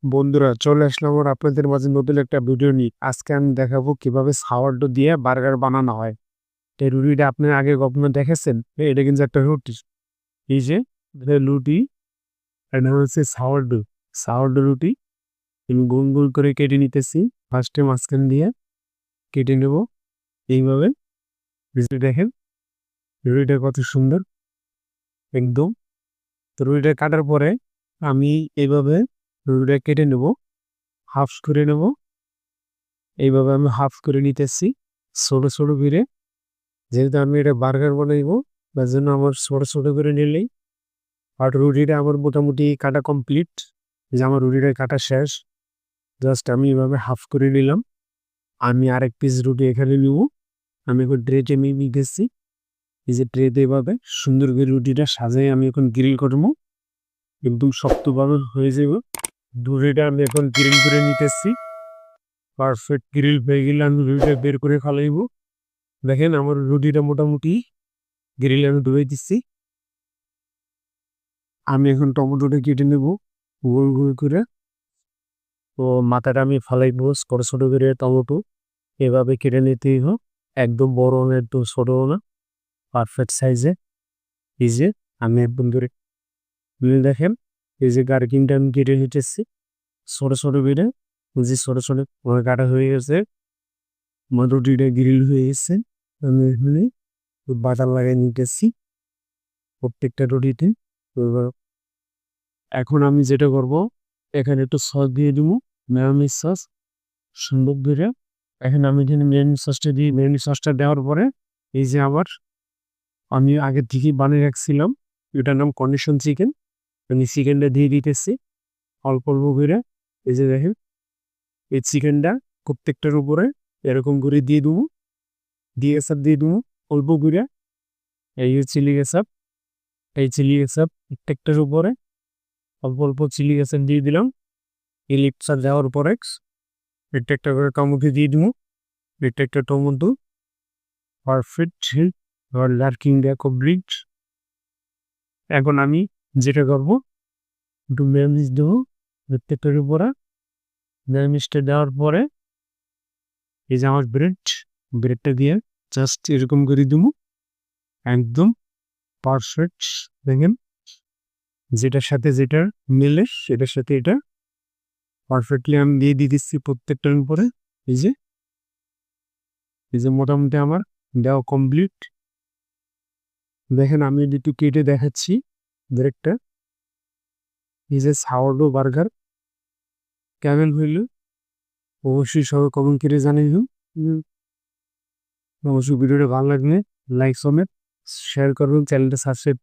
বন্ধুরা চলে আসলাম আর আপনাদের মাঝে নতুন একটা ভিডিও নিয়ে। আজকে আমি দেখাবো কিভাবে সাওয়ারডো দিয়ে বার্গার বানানো হয়। এই রুটিটা আপনি আগে কখনো দেখেছেন? এটা কিন্তু একটা রুটি। এই যে এটা রুটি, এটা হচ্ছে সাওয়ারডো। সাওয়ারডো রুটি আমি গোল গোল করে কেটে নিতেছি। ফার্স্টে মাঝখান দিয়ে কেটে নেব এইভাবে। রুটি দেখেন, রুটিটা কত সুন্দর একদম। তো রুটিটা কাটার পরে আমি এইভাবে রুটিটা কেটে নেব, হাফ করে নেব। এইভাবে আমি হাফ করে নিতেছি ছোট ছোট করে, যেহেতু আমি এটা বার্গার বানাইবো তার জন্য আমার ছোট ছোট করে নিলেই। আর রুটিটা আমার মোটামুটি কাটা কমপ্লিট, যে আমার রুটিটা কাটা শেষ। জাস্ট আমি এভাবে হাফ করে নিলাম। আমি আরেক পিস রুটি এখানে নিব। আমি এখন ট্রেতে নিয়ে গেছি। এই যে ট্রেতে এভাবে সুন্দর করে রুটিটা সাজাই আমি এখন গ্রিল করবো, একদম শক্তভাবে হয়ে যাব। রুটিটা আমি এখন গ্রিল করে নিতেছি। পারফেক্ট গ্রিল হয়ে গেলে আমি রুটিটা বের করে খালাইব। দেখেন আমার রুটিটা মোটামুটি গ্রিলে আমি ডুবে দিচ্ছি। আমি এখন টমেটোটা কেটে নেব গোল গোল করে। তো মাথাটা আমি ফালাইবো ছোট ছোট করে টমেটো এভাবে কেটে নিতেই হোক, একদম বড় না একদম ছোট না, পারফেক্ট সাইজে। এই যে আমি একদম ধরে দেখেন, এই যে গার্কিংটা আমি কেটে নিতেছি ছোট ছোট করে। যে ছোট ছোট কাটা হয়ে গেছে, আমার রুটিটা গ্রিল হয়ে গেছে। আমি এখানে বাটার লাগাই নিতেছি প্রত্যেকটা রুটিতে। এখন আমি যেটা করব, এখানে একটু সস দিয়ে দিব, মেয়োনিজ সস সুন্দর করে। এখানে আমি এখানে মেয়োনিজ সসটা দিই। মেয়োনিজ সসটা দেওয়ার পরে এই যে আমি আগে থেকেই বানিয়ে রাখছিলাম, এটার নাম কন্ডিশন চিকেন। আমি চিকেনটা দিয়ে দিতেছি অল্প অল্প করে। এই যে দেখেন, এই চিকেনটা প্রত্যেকটার উপরে এরকম করে দিয়ে দেবো। দিয়ে সব দিয়ে দেবো অল্প করে। এই চিলি গেসাপ, এই চিলি গেসাপ প্রত্যেকটার উপরে অল্প অল্প চিলি গেসাপ দিয়ে দিলাম। এই লিপসা দেওয়ার পরে এটা একটা করে টমেটো দিয়ে দিব। এটা একটা টমেটো পারফেক্ট লার্কিং দেওয়া কমপ্লিট। এখন আমি যেটা করবো, একটু মেয়োনিজ দেবো প্রত্যেকটার উপরে। মেয়োনিজটা দেওয়ার পরে এই যে আমার ব্রেডটা দিয়ে জাস্ট এরকম করে দিব, একদম পারফেক্ট। দেখেন যেটার সাথে যেটা মিলে সেটার সাথে এটা পারফেক্টলি আমি দিয়ে দিচ্ছি প্রত্যেকটার উপরে। এই যে মোটামুটি আমার দেওয়া কমপ্লিট। দেখেন আমি একটু কেটে দেখাচ্ছি ব্রেডটা। এই যে সাওয়ারডো বার্গার কেমন হইল অবশ্যই সবাই কমেন্ট করে জানিও। অবশ্যই ভিডিওটা ভালো লাগলে লাইক কমেন্ট শেয়ার করবেন, চ্যানেলটা সাবস্ক্রাইব